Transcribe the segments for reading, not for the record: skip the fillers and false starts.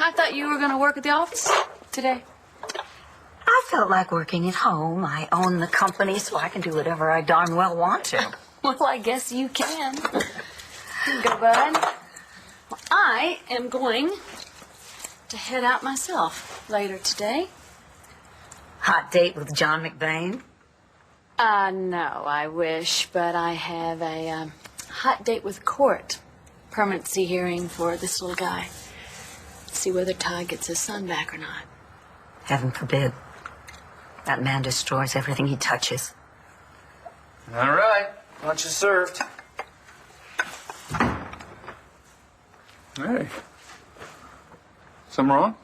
I thought you were going to work at the office today. I felt like working at home. I own the company, so I can do whatever I darn well want to. Well, I guess you can. Here you go, bud. Well, I am going to head out myself later today. Hot date with John McBain? No, I wish, but I have a hot date with court. Permanency hearing for this little guy. See whether Todd gets his son back or not. Heaven forbid. That man destroys everything he touches. All right. Lunch is served. Hey. Something wrong?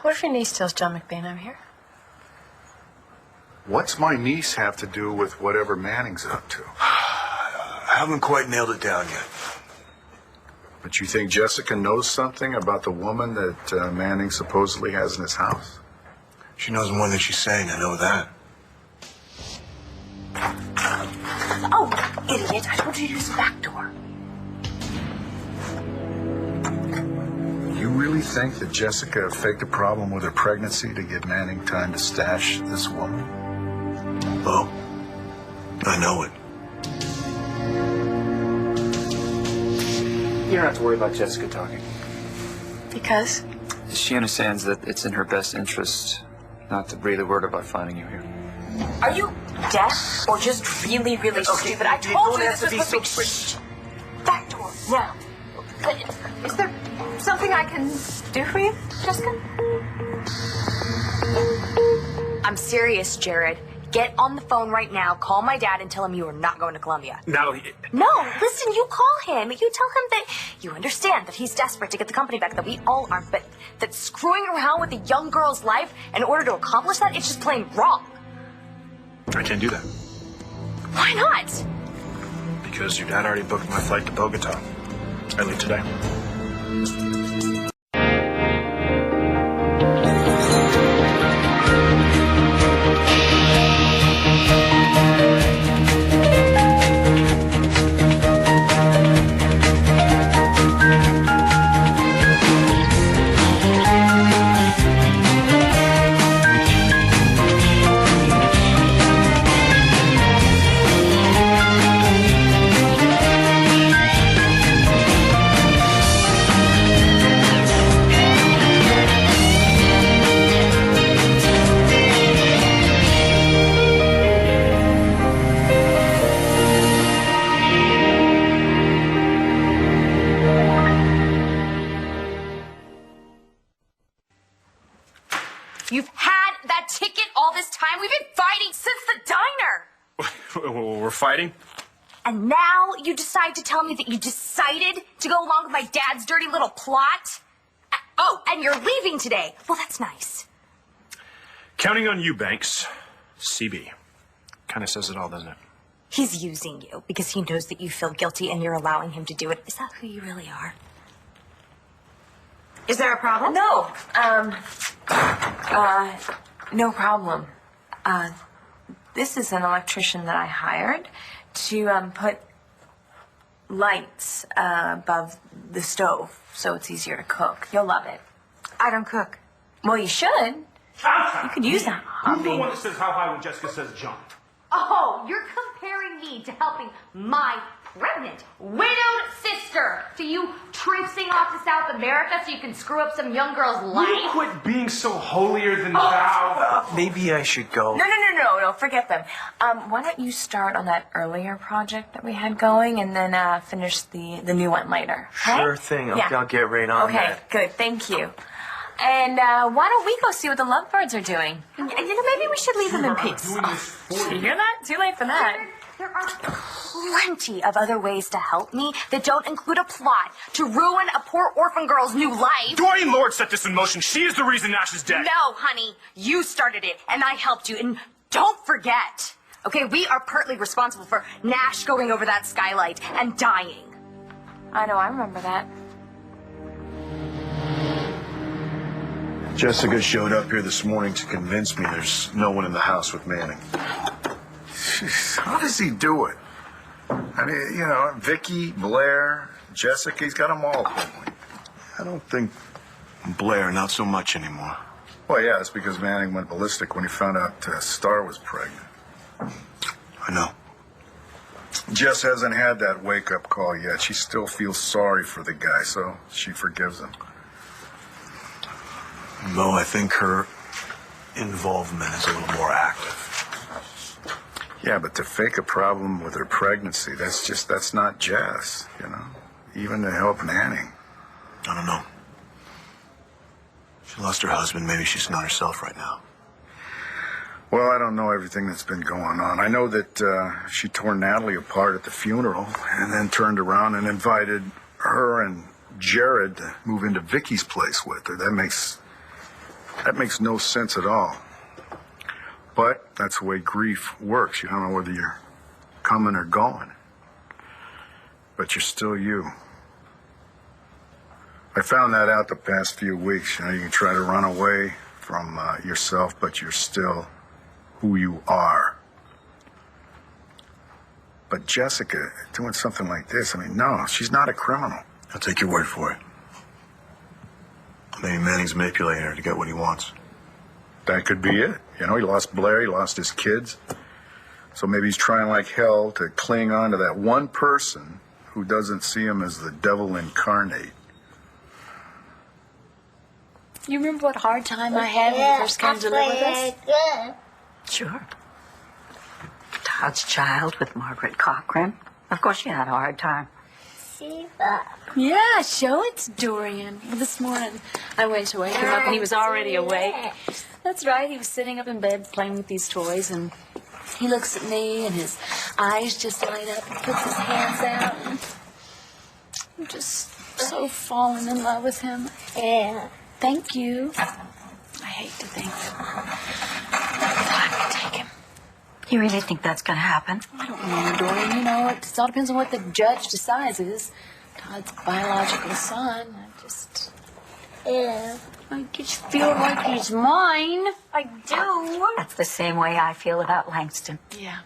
What if your niece tells John McBain I'm here? What's my niece have to do with whatever Manning's up to? I haven't quite nailed it down yet. But you think Jessica knows something about the woman that Manning supposedly has in his house? She knows more than she's saying, I know that. Oh, idiot. I told you to use the back door. You really think that Jessica faked a problem with her pregnancy to give Manning time to stash this woman? Oh, I know it. You don't have to worry about Jessica talking. Because? She understands that it's in her best interest not to breathe a word about finding you here. Are you deaf or just really, really stupid? I told you this was supposed to be... Back door, now. Is there something I can do for you, Jessica? I'm serious, Jared. Get on the phone right now, call my dad, and tell him you are not going to Columbia. No. No, listen, you call him. You tell him that you understand that he's desperate to get the company back, that we all are, but that screwing around with a young girl's life in order to accomplish that, it's just plain wrong. I can't do that. Why not? Because your dad already booked my flight to Bogota. I leave today. You've had that ticket all this time. We've been fighting since the diner. We're fighting? And now you decide to tell me that you decided to go along with my dad's dirty little plot? Oh, and you're leaving today. Well, that's nice. Counting on you, Banks. CB. Kind of says it all, doesn't it? He's using you because he knows that you feel guilty and you're allowing him to do it. Is that who you really are? Is there a problem? No. No problem. This is an electrician that I hired to put lights above the stove so it's easier to cook. You'll love it. I don't cook. Well, you should. You could use that Who's the hobby. one that says how high when Jessica says jump? Oh, you're comparing me to helping my pregnant, widowed sister to you traipsing off to South America so you can screw up some young girl's Will life? you quit being so holier than thou? Maybe I should go. No, forget them. Why don't you start on that earlier project that we had going and then finish the new one later? Okay? Sure thing. Okay, I'll get right on that. Okay, good. Thank you. And why don't we go see what the lovebirds are doing? And, you know, maybe we should leave them in peace. You hear that? Too late for that. There are plenty of other ways to help me that don't include a plot to ruin a poor orphan girl's new life. Dorian Lord set this in motion. She is the reason Nash is dead. No, honey, you started it, and I helped you. And don't forget, okay, we are partly responsible for Nash going over that skylight and dying. I know, I remember that. Jessica showed up here this morning to convince me there's no one in the house with Manning. How does he do it? I mean, you know, Vicky, Blair, Jessica, he's got them all. I don't think... Blair, not so much anymore. Well, yeah, it's because Manning went ballistic when he found out Star was pregnant. I know. Jess hasn't had that wake-up call yet. She still feels sorry for the guy, so she forgives him. Though I think her involvement is a little more active. Yeah, but to fake a problem with her pregnancy, that's not Jess, you know? Even to help Manning. I don't know. She lost her husband. Maybe she's not herself right now. Well, I don't know everything that's been going on. I know that she tore Natalie apart at the funeral and then turned around and invited her and Jared to move into Vicky's place with her. That makes no sense at all. But that's the way grief works. You don't know whether you're coming or going. But you're still you. I found that out the past few weeks. You know, you can try to run away from yourself, but you're still who you are. But Jessica doing something like this, I mean, no, she's not a criminal. I'll take your word for it. Maybe Manning's manipulating her to get what he wants. That could be it. You know, he lost Blair, he lost his kids. So maybe he's trying like hell to cling on to that one person who doesn't see him as the devil incarnate. You remember what hard time I had when you first came to live with us? Sure. Todd's child with Margaret Cochran. Of course you had a hard time. Yeah, show it to Dorian. Well, this morning I went to wake him up and he was already awake. That's right, he was sitting up in bed playing with these toys and he looks at me and his eyes just light up and puts his hands out. And I'm just so falling in love with him. Yeah. Thank you. I hate to think that I could take him. You really think that's going to happen? I don't know, Dorian. You know, it all depends on what the judge decides is Todd's biological son. I just feel like he's mine. I do. That's the same way I feel about Langston. Yeah.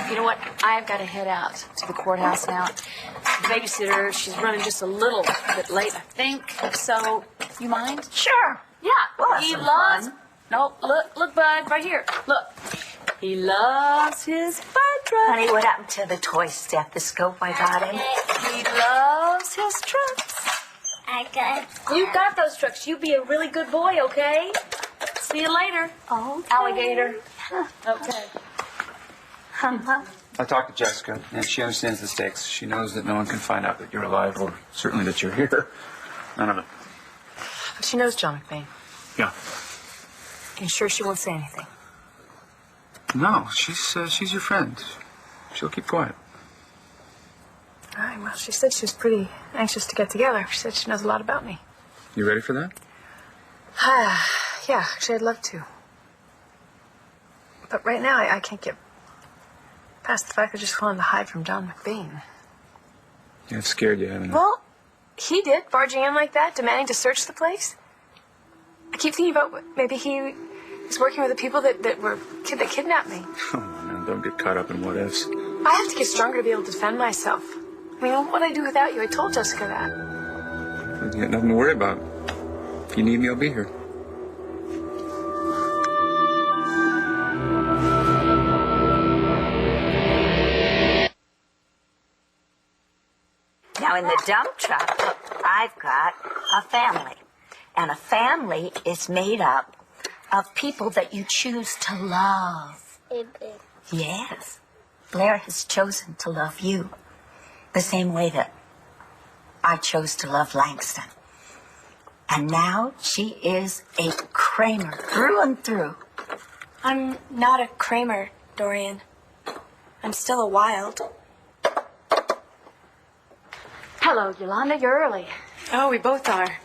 You know what? I've got to head out to the courthouse now. The babysitter, she's running just a little bit late, I think. So, you mind? Sure. Yeah. Well, He that's loves... fun. No, look, bud, right here. Look. He loves his fire truck. Honey, what happened to the toy stethoscope I got him? He loves his trucks. You got those trucks. You be a really good boy, okay? See you later. Oh, Alligator. Okay. I talked to Jessica, and she understands the stakes. She knows that no one can find out that you're alive, or certainly that you're here. None of it. She knows John McBain. Yeah. You sure she won't say anything? No, she's your friend. She'll keep quiet. All right, well, she said she was pretty anxious to get together. She said she knows a lot about me. You ready for that? Yeah, actually, I'd love to. But right now, I can't get past the fact I just wanted to hide from John McBain. Yeah, it's scared you, haven't it? Well, he did, barging in like that, demanding to search the place. I keep thinking about maybe he was working with the people that kidnapped me. Oh, man, don't get caught up in what ifs. I have to get stronger to be able to defend myself. I mean, what would I do without you? I told Jessica that. You got nothing to worry about. If you need me, I'll be here. Now, in the dump truck, I've got a family. And a family is made up of people that you choose to love. Yes. Blair has chosen to love you the same way that I chose to love Langston. And now she is a Kramer through and through. I'm not a Kramer, Dorian. I'm still a Wild. Hello, Yolanda. You're early. Oh, we both are,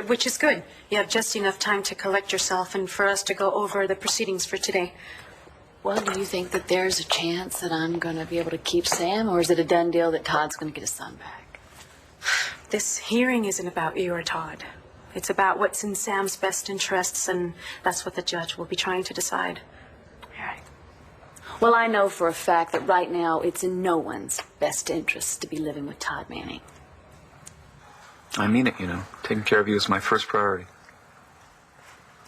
which is good. You have just enough time to collect yourself and for us to go over the proceedings for today. Well, do you think that there's a chance that I'm going to be able to keep Sam, or is it a done deal that Todd's going to get his son back? This hearing isn't about you or Todd. It's about what's in Sam's best interests, and that's what the judge will be trying to decide. All right. Well, I know for a fact that right now it's in no one's best interest to be living with Todd Manning. I mean it, you know. Taking care of you is my first priority.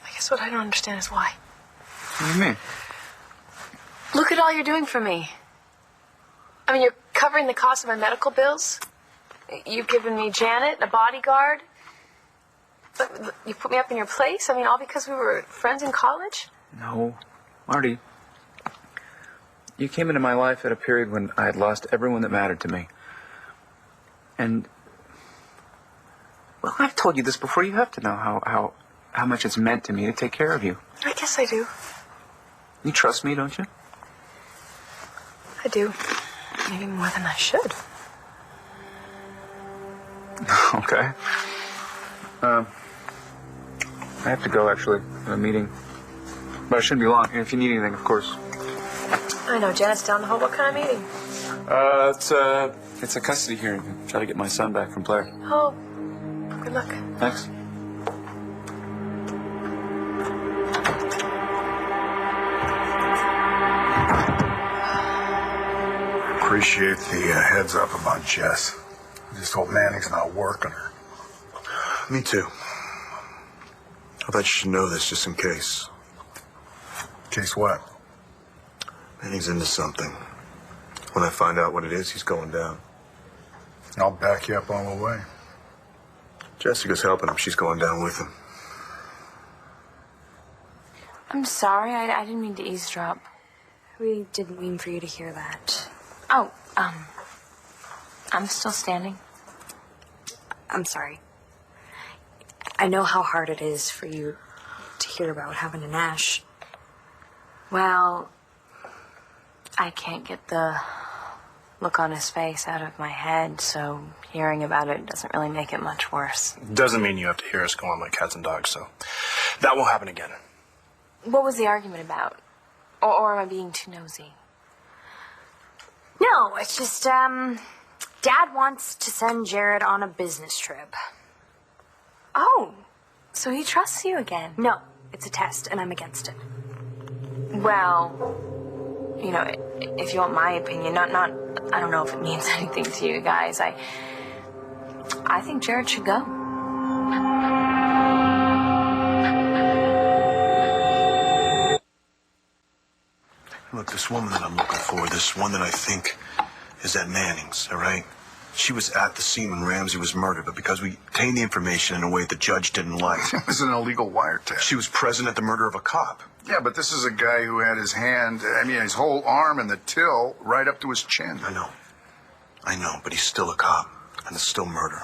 I guess what I don't understand is why. What do you mean? Look at all you're doing for me. I mean, you're covering the cost of my medical bills. You've given me Janet, a bodyguard. But you put me up in your place? I mean, all because we were friends in college? No. Marty, you came into my life at a period when I had lost everyone that mattered to me. And, well, I've told you this before. You have to know how much it's meant to me to take care of you. I guess I do. You trust me, don't you? I do. Maybe more than I should. Okay. I have to go, actually. I have a meeting. But it shouldn't be long. And if you need anything, of course. I know. Janet's down the hall. What kind of meeting? It's a custody hearing. Try to get my son back from play. Oh, good luck. Thanks. Appreciate the heads up about Jess. I just hope Manning's not working her. Me too. I thought you should know this just in case. Case what? Manning's into something. When I find out what it is, he's going down. I'll back you up all the way. Jessica's helping him. She's going down with him. I'm sorry. I didn't mean to eavesdrop. We didn't mean for you to hear that. Oh, I'm still standing. I'm sorry. I know how hard it is for you to hear about what happened to Nash. Well, I can't get the look on his face out of my head, so hearing about it doesn't really make it much worse. Doesn't mean you have to hear us go on like cats and dogs, so that won't happen again. What was the argument about? Or am I being too nosy? No, it's just, Dad wants to send Jared on a business trip. Oh, so he trusts you again? No, it's a test, and I'm against it. Well, you know, if you want my opinion, not, I don't know if it means anything to you guys. I think Jared should go. Look, this woman that I'm looking for, this one that I think is at Manning's, all right? She was at the scene when Ramsey was murdered, but because we obtained the information in a way the judge didn't like. It was an illegal wiretap. She was present at the murder of a cop. Yeah, but this is a guy who had his hand, his whole arm in the till right up to his chin. I know, but he's still a cop, and it's still murder.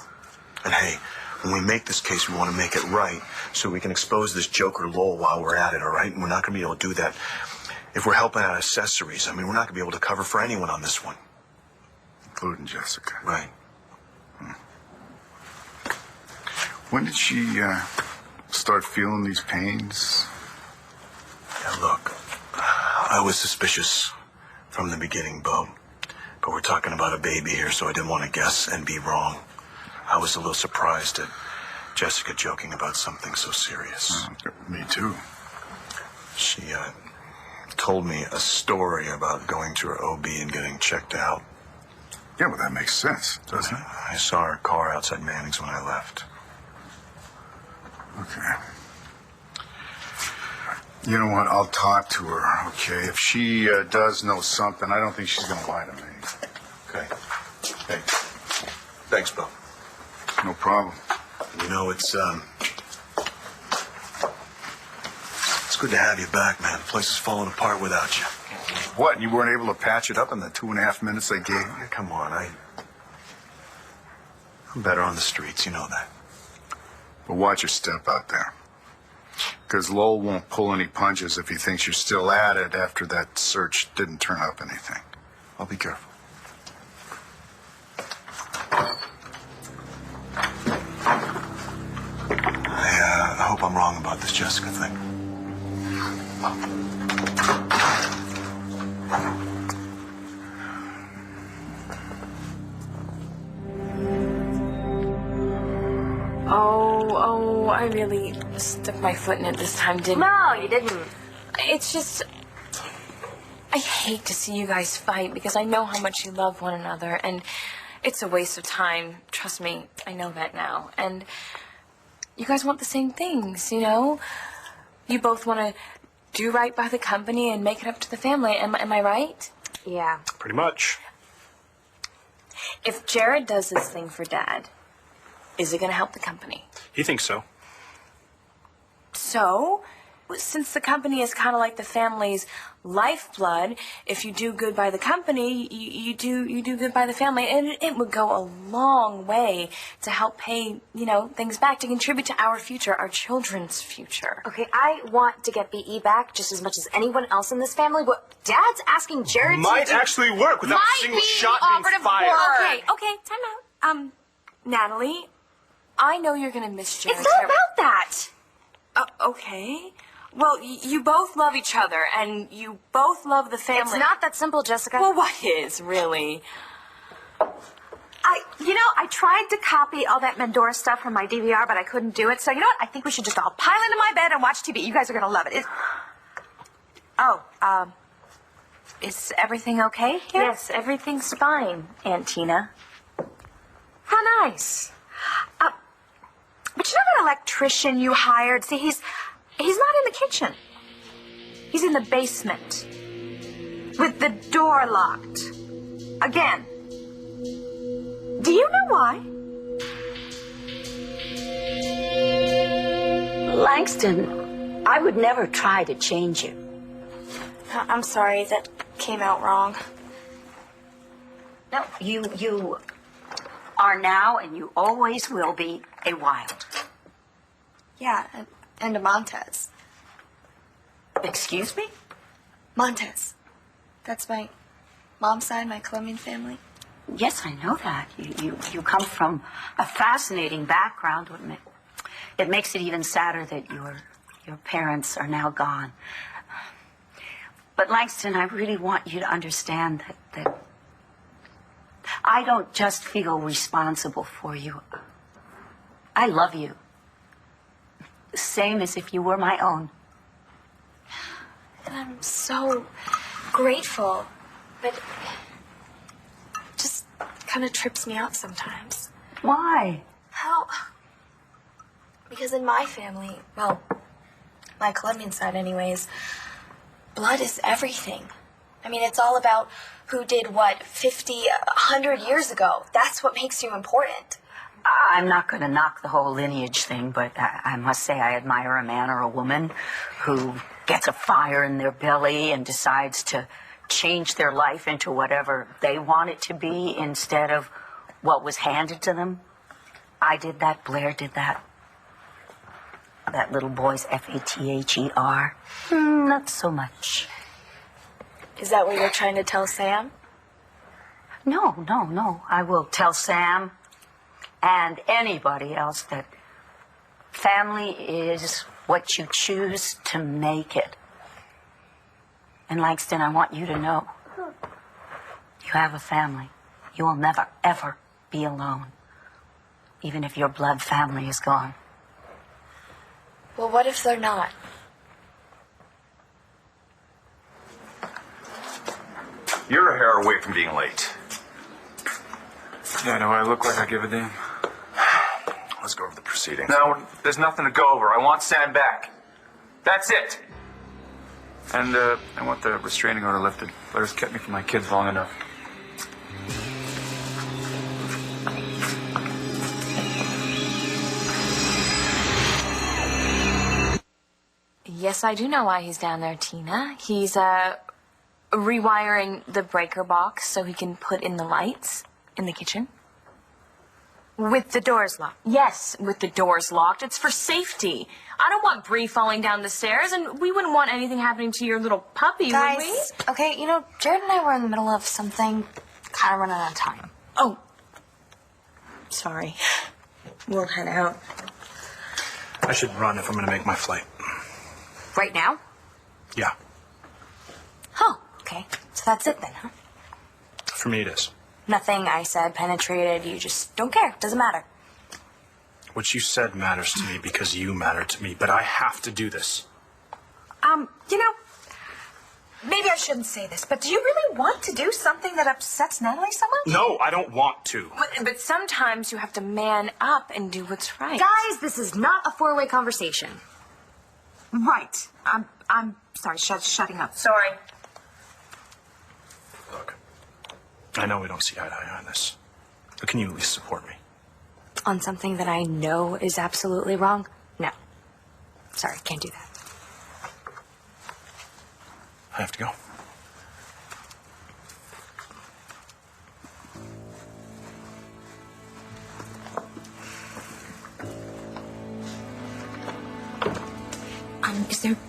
And hey, when we make this case, we want to make it right so we can expose this joker Lowell while we're at it, all right? And we're not going to be able to do that if we're helping out accessories. I mean, we're not going to be able to cover for anyone on this one. Including Jessica. Right. When did she start feeling these pains? Yeah, look, I was suspicious from the beginning, Bo. But we're talking about a baby here, so I didn't want to guess and be wrong. I was a little surprised at Jessica joking about something so serious. Me too. She told me a story about going to her OB and getting checked out. Yeah, well, that makes sense, doesn't it? I saw her car outside Manning's when I left. Okay. You know what? I'll talk to her, okay? If she does know something, I don't think she's going to lie to me. Okay. Hey, thanks, Bo. No problem. You know, it's good to have you back, man. The place is falling apart without you. What? You weren't able to patch it up in the 2.5 minutes they gave you? Come on, I'm better on the streets, you know that. But watch your step out there. Because Lowell won't pull any punches if he thinks you're still at it after that search didn't turn up anything. I'll be careful. I hope I'm wrong about this Jessica thing. Oh, I really stuck my foot in it this time, didn't No, you didn't. It's just, I hate to see you guys fight because I know how much you love one another, and it's a waste of time. Trust me, I know that now. And you guys want the same things, you know? You both want to do right by the company and make it up to the family. Am I right? Yeah. Pretty much. If Jared does this thing for Dad, is it going to help the company? He thinks so. So, since the company is kind of like the family's lifeblood, if you do good by the company, you do good by the family, and it would go a long way to help pay, you know, things back, to contribute to our future, our children's future. Okay, I want to get BE back just as much as anyone else in this family, but Dad's asking Jared Might to... actually work without a single shot being fired. Okay, time out. Natalie, I know you're gonna miss Jared. It's not about that! Okay. Well, you both love each other, and you both love the family. It's not that simple, Jessica. Well, what is, really? I tried to copy all that Mandora stuff from my DVR, but I couldn't do it. So, you know what? I think we should just all pile into my bed and watch TV. You guys are going to love it. Is everything okay here? Yes, everything's fine, Aunt Tina. How nice. But you know that electrician you hired? See, he's not in the kitchen. He's in the basement. With the door locked. Again. Do you know why? Langston, I would never try to change you. I'm sorry, that came out wrong. No, you are now and you always will be a Wild. Yeah, and a Montez. Excuse me? Montez. That's my mom's side, my Colombian family. Yes, I know that. You come from a fascinating background. It makes it even sadder that your parents are now gone. But Langston, I really want you to understand that I don't just feel responsible for you. I love you. The same as if you were my own. And I'm so grateful, but it just kind of trips me out sometimes. Why? How? Because in my family, well, my Colombian side anyways, blood is everything. I mean, it's all about who did what 50, 100 years ago. That's what makes you important. I'm not going to knock the whole lineage thing, but I must say I admire a man or a woman who gets a fire in their belly and decides to change their life into whatever they want it to be instead of what was handed to them. I did that. Blair did that. That little boy's Father. Not so much. Is that what you're trying to tell Sam? No. I will tell Sam and anybody else that family is what you choose to make it. And Langston, I want you to know, you have a family. You will never, ever be alone, even if your blood family is gone. Well, what if they're not? You're a hair away from being late. Yeah, do I look like I give a damn? Let's go over the proceedings. No, there's nothing to go over. I want Sam back. That's it. And I want the restraining order lifted. Blair's kept me from my kids long enough. Yes, I do know why he's down there, Tina. He's rewiring the breaker box so he can put in the lights in the kitchen. With the doors locked? Yes, with the doors locked. It's for safety. I don't want Bree falling down the stairs, and we wouldn't want anything happening to your little puppy, would we? Guys, okay, you know, Jared and I were in the middle of something, kind of running out of time. Oh. Sorry. We'll head out. I should run if I'm going to make my flight. Right now? Yeah, Oh, okay. So that's it then, huh? for me it is. Nothing I said penetrated. You just don't care. Doesn't matter. What you said matters to me because you matter to me, but I have to do this. You know, maybe I shouldn't say this, but do you really want to do something that upsets Natalie so much? No, I don't want to. But sometimes you have to man up and do what's right. Guys, this is not a four-way conversation. Right. I'm sorry, shutting up. Sorry. Look, I know we don't see eye to eye on this, but can you at least support me? On something that I know is absolutely wrong? No. Sorry, can't do that. I have to go.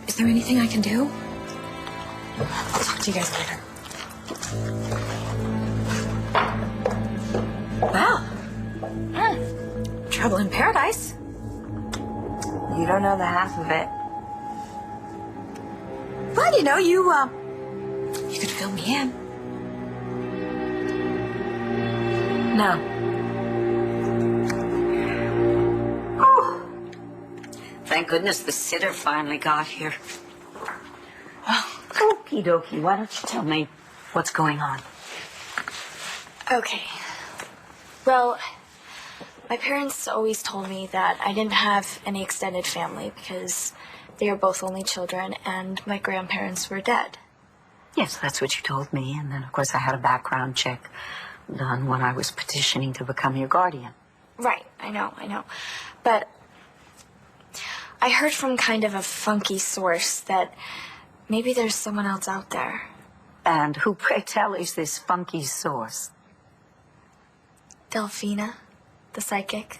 Is there anything I can do? I'll talk to you guys later. Wow. Trouble in paradise. You don't know the half of it. Well, you could fill me in. No. Oh. Thank goodness the sitter finally got here. Oh, okie dokie. Why don't you tell me what's going on? Okay. Well, my parents always told me that I didn't have any extended family because they were both only children and my grandparents were dead. Yes, that's what you told me. And then, of course, I had a background check done when I was petitioning to become your guardian. Right, I know. But I heard from kind of a funky source that maybe there's someone else out there. And who, pray tell, is this funky source? Delphina, the psychic.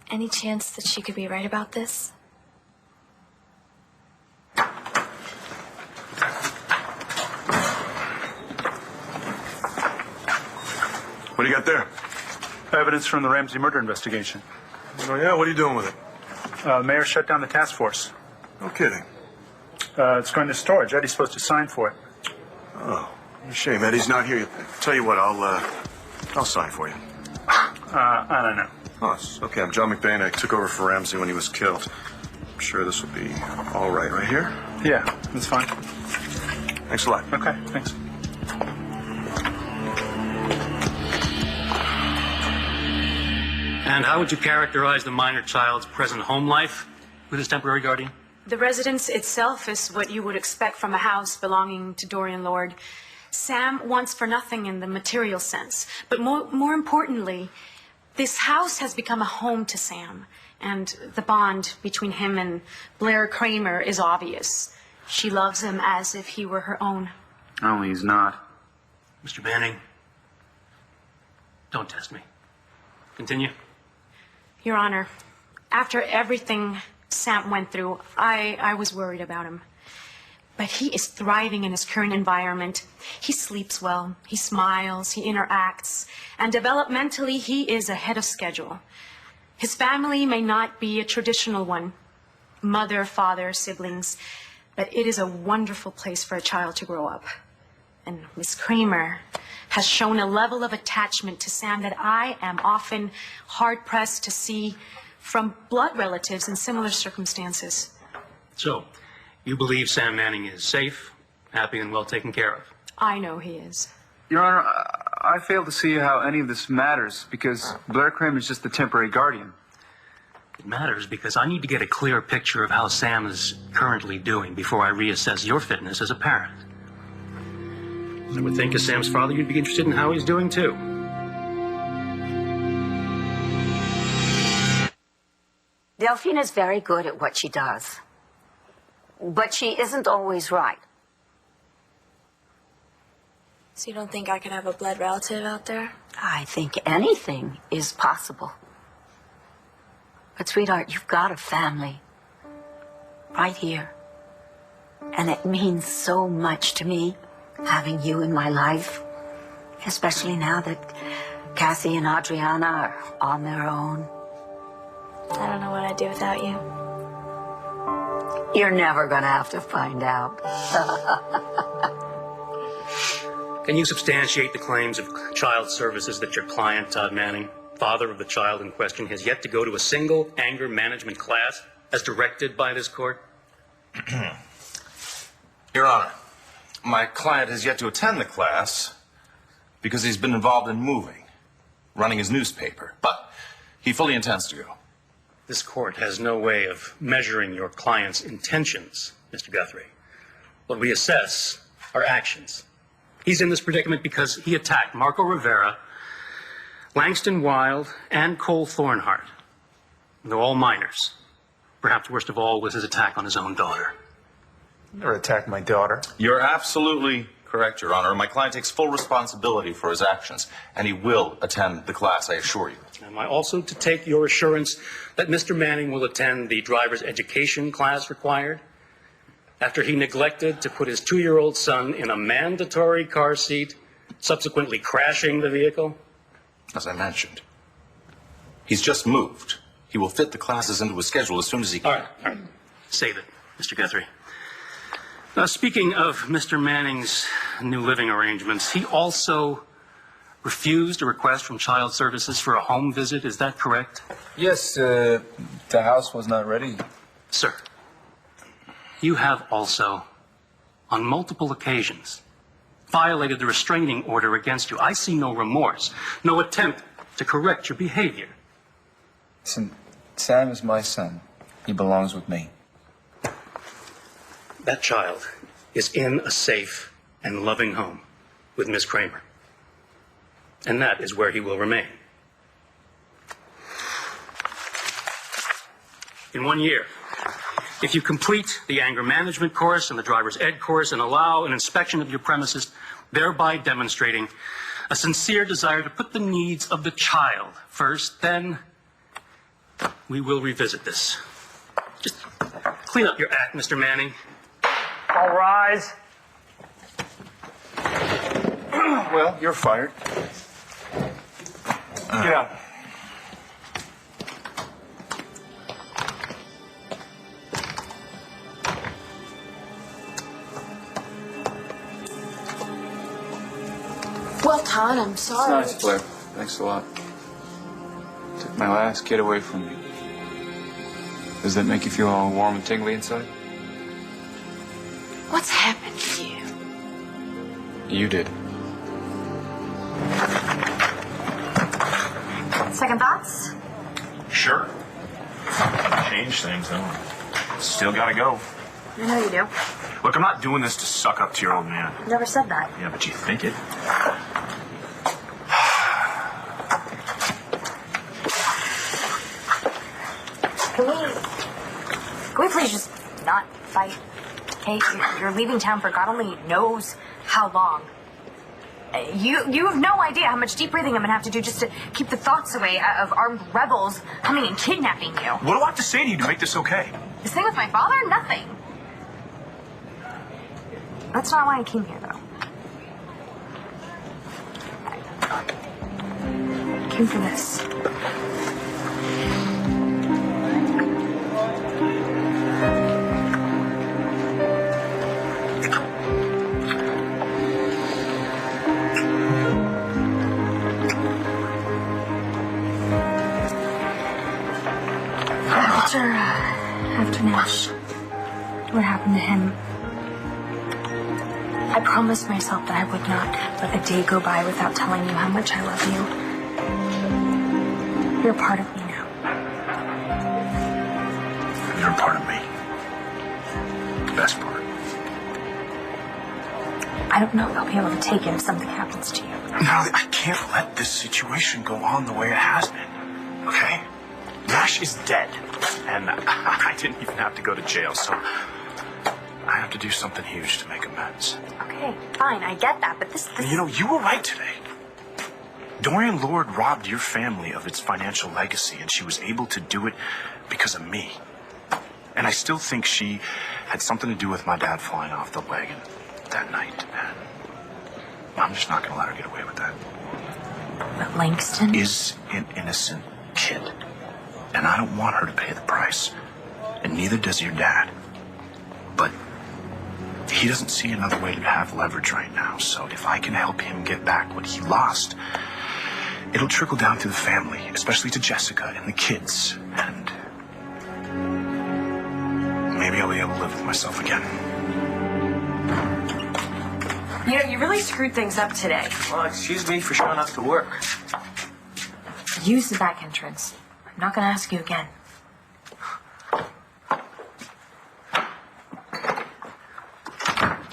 Any chance that she could be right about this? What do you got there? Evidence from the Ramsey murder investigation. Oh, yeah? What are you doing with it? Mayor shut down the task force. No kidding. It's going to storage. Eddie's supposed to sign for it. Oh, a shame. Eddie's not here. Tell you what, I'll sign for you. I don't know. Oh, it's okay. I'm John McBain. I took over for Ramsey when he was killed. I'm sure this will be all right here. Yeah, that's fine. Thanks a lot. Okay, thanks. And how would you characterize the minor child's present home life with his temporary guardian? The residence itself is what you would expect from a house belonging to Dorian Lord. Sam wants for nothing in the material sense. But more importantly, this house has become a home to Sam. And the bond between him and Blair Kramer is obvious. She loves him as if he were her own. Only he's not. Mr. Banning, don't test me. Continue. Your Honor, after everything Sam went through, I was worried about him. But he is thriving in his current environment. He sleeps well, he smiles, he interacts, and developmentally he is ahead of schedule. His family may not be a traditional one, mother, father, siblings, but it is a wonderful place for a child to grow up. And Miss Kramer has shown a level of attachment to Sam that I am often hard-pressed to see from blood relatives in similar circumstances. So, you believe Sam Manning is safe, happy, and well taken care of? I know he is. Your Honor, I fail to see how any of this matters because Blair Kramer is just the temporary guardian. It matters because I need to get a clear picture of how Sam is currently doing before I reassess your fitness as a parent. I would think as Sam's father, you'd be interested in how he's doing, too. Delphina's very good at what she does. But she isn't always right. So you don't think I could have a blood relative out there? I think anything is possible. But, sweetheart, you've got a family. Right here. And it means so much to me, having you in my life. Especially now that Cassie and Adriana are on their own. I don't know what I'd do without you. You're never gonna have to find out. Can you substantiate the claims of child services that your client, Todd Manning, father of the child in question, has yet to go to a single anger management class as directed by this court? Your Honor, My client has yet to attend the class because he's been involved in moving, running his newspaper. But he fully intends to go. This court has no way of measuring your client's intentions, Mr. Guthrie. What we assess are actions. He's in this predicament because he attacked Marco Rivera, Langston Wilde, and Cole Thornhart. They're all minors. Perhaps worst of all was his attack on his own daughter. Never attacked my daughter. You're absolutely correct, Your Honor. My client takes full responsibility for his actions, and he will attend the class, I assure you. Am I also to take your assurance that Mr. Manning will attend the driver's education class required? After he neglected to put his 2-year-old son in a mandatory car seat, subsequently crashing the vehicle? As I mentioned, he's just moved. He will fit the classes into his schedule as soon as he can. All right. Save it, Mr. Guthrie. Speaking of Mr. Manning's new living arrangements, he also refused a request from Child Services for a home visit. Is that correct? Yes, the house was not ready. Sir, you have also, on multiple occasions, violated the restraining order against you. I see no remorse, no attempt to correct your behavior. Listen, Sam is my son. He belongs with me. That child is in a safe and loving home with Miss Kramer. And that is where he will remain. In 1 year, if you complete the anger management course and the driver's ed course and allow an inspection of your premises, thereby demonstrating a sincere desire to put the needs of the child first, then we will revisit this. Just clean up your act, Mr. Manning. All rise. Well, you're fired. Get out. Well, Todd, I'm It's sorry. nice, Blair. Thanks a lot. Took my last kid away from me. Does that make you feel all warm and tingly inside? What's happened to you? You did. Second thoughts? Sure. Change things, though. Still gotta go. I know you do. Look, I'm not doing this to suck up to your old man. Never said that. Yeah, but you think it? Can we please just not fight? Hey, you're leaving town for God only knows how long. You have no idea how much deep breathing I'm gonna have to do just to keep the thoughts away of armed rebels coming and kidnapping you. What do I have to say to you to make this okay? This thing with my father? Nothing. That's not why I came here, though. I came for this. After Nash, what happened to him, I promised myself that I would not let a day go by without telling you how much I love you. You're a part of me now. You're a part of me. The best part. I don't know if I'll be able to take it if something happens to you. Natalie, I can't let this situation go on the way it has been. Okay? Nash is dead. And I didn't even have to go to jail, so I have to do something huge to make amends. Okay, fine, I get that, but this... You know, you were right today. Dorian Lord robbed your family of its financial legacy, and she was able to do it because of me. And I still think she had something to do with my dad flying off the wagon that night. And I'm just not going to let her get away with that. But Langston... is an innocent kid. And I don't want her to pay the price. And neither does your dad. But he doesn't see another way to have leverage right now. So if I can help him get back what he lost, it'll trickle down through the family, especially to Jessica and the kids. And maybe I'll be able to live with myself again. You know, you really screwed things up today. Well, excuse me for showing up to work. Use the back entrance. I'm not going to ask you again.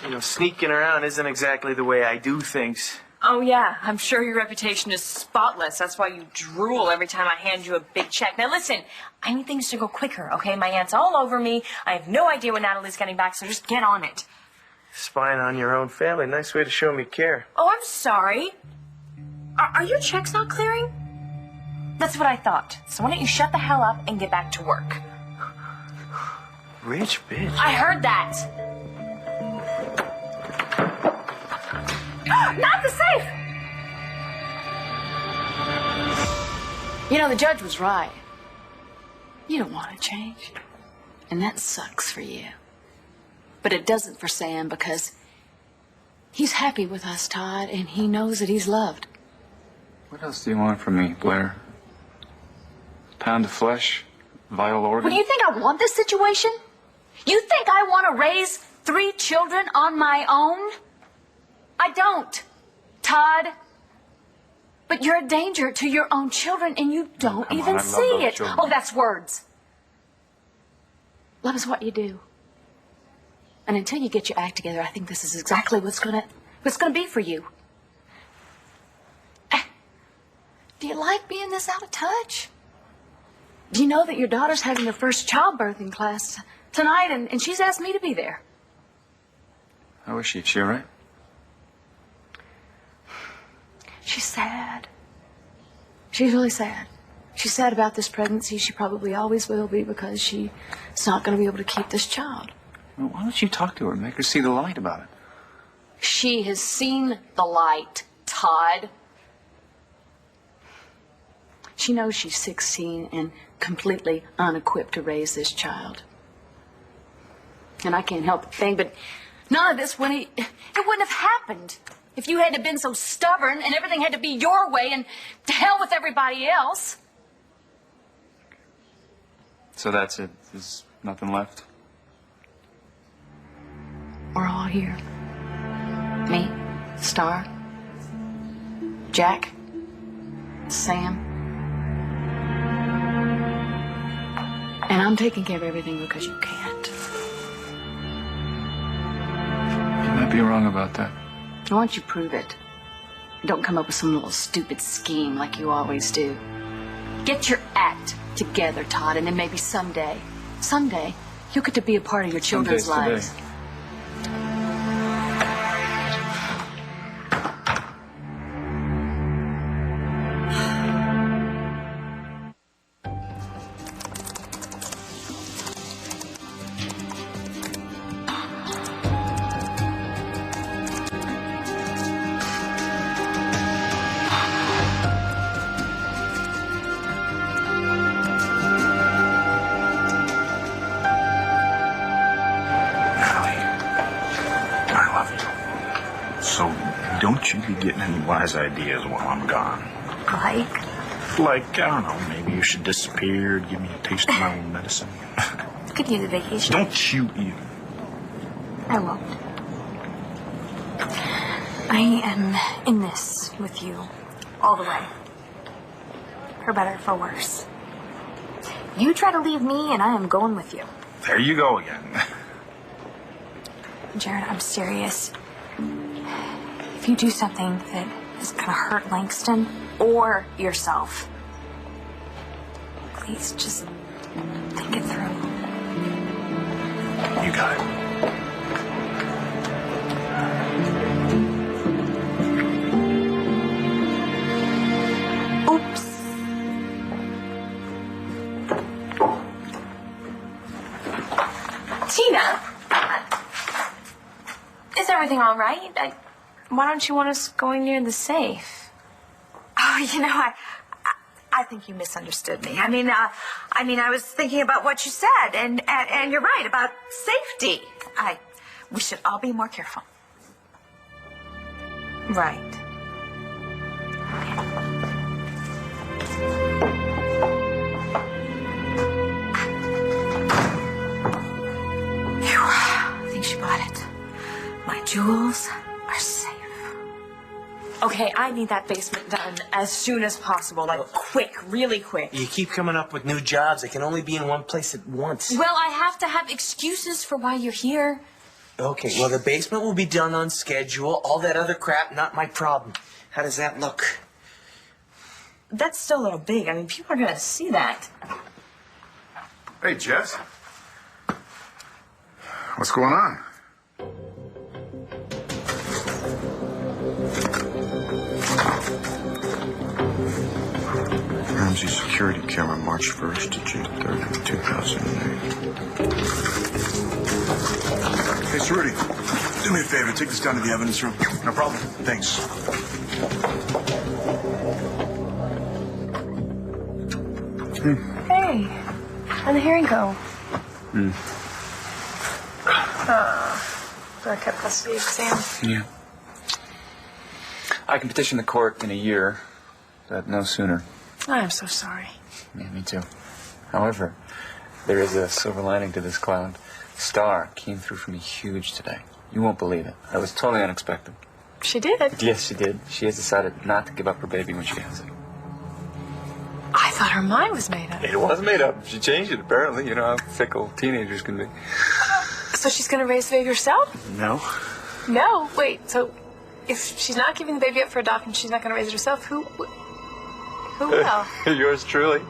You know, sneaking around isn't exactly the way I do things. Oh, yeah. I'm sure your reputation is spotless. That's why you drool every time I hand you a big check. Now, listen, I need things to go quicker, okay? My aunt's all over me. I have no idea when Natalie's getting back, so just get on it. Spying on your own family. Nice way to show me care. Oh, I'm sorry. Are your checks not clearing? That's what I thought. So why don't you shut the hell up and get back to work? Rich bitch. I heard that. Not the safe! You know, the judge was right. You don't want to change. And that sucks for you. But it doesn't for Sam because he's happy with us, Todd, and he knows that he's loved. What else do you want from me, Blair? Pound of flesh? Vital organ? Well, do you think I want this situation? You think I want to raise 3 children on my own? I don't, Todd. But you're a danger to your own children, and you don't even see it. Children. Oh, that's words. Love is what you do. And until you get your act together, I think this is exactly what's gonna be for you. Do you like being this out of touch? Do you know that your daughter's having her first childbirthing class tonight, and she's asked me to be there? How is she? Is she all right? She's sad. She's really sad. She's sad about this pregnancy. She probably always will be because she's not going to be able to keep this child. Well, why don't you talk to her and make her see the light about it? She has seen the light, Todd. She knows she's 16 and completely unequipped to raise this child. And I can't help but think, but none of this it wouldn't have happened if you hadn't been so stubborn and everything had to be your way and to hell with everybody else. So that's it. There's nothing left? We're all here. Me, Star, Jack, Sam. And I'm taking care of everything because you can't. You might be wrong about that. Why don't you prove it? Don't come up with some little stupid scheme like you always do. Get your act together, Todd, and then maybe someday, you'll get to be a part of your children's lives. Today. Don't you be getting any wise ideas while I'm gone. Like, I don't know, maybe you should disappear, give me a taste of my own medicine. Could use a vacation. Don't you even. I won't. I am in this with you all the way. For better, for worse. You try to leave me, and I am going with you. There you go again. Jared, I'm serious. If you do something that is going to hurt Langston or yourself, please just think it through. You got it. Oops. Tina! Is everything all right? Why don't you want us going near the safe? Oh, you know, I think you misunderstood me. I mean, I was thinking about what you said, and you're right about safety. We should all be more careful. Right. Phew, I think she bought it. My jewels are safe. Okay, I need that basement done as soon as possible. Like, quick, really quick. You keep coming up with new jobs. They can only be in one place at once. Well, I have to have excuses for why you're here. Okay, well, the basement will be done on schedule. All that other crap, not my problem. How does that look? That's still a little big. I mean, people are going to see that. Hey, Jess. What's going on? Ramsey security camera, March 1st to June 30th, 2008. Hey, Rudy, do me a favor. Take this down to the evidence room. No problem. Thanks. Hey, how'd the hearing go? So I kept custody of Sam. Yeah. I can petition the court in a year, but no sooner. I'm so sorry. Yeah, me too. However, there is a silver lining to this cloud. Star came through for me huge today. You won't believe it. It was totally unexpected. She did? Yes, she did. She has decided not to give up her baby when she has it. I thought her mind was made up. It was made up. She changed it, apparently. You know how fickle teenagers can be. So she's going to raise the baby herself? No. No. Wait, so if she's not giving the baby up for adoption, she's not going to raise it herself, who will? Yours truly.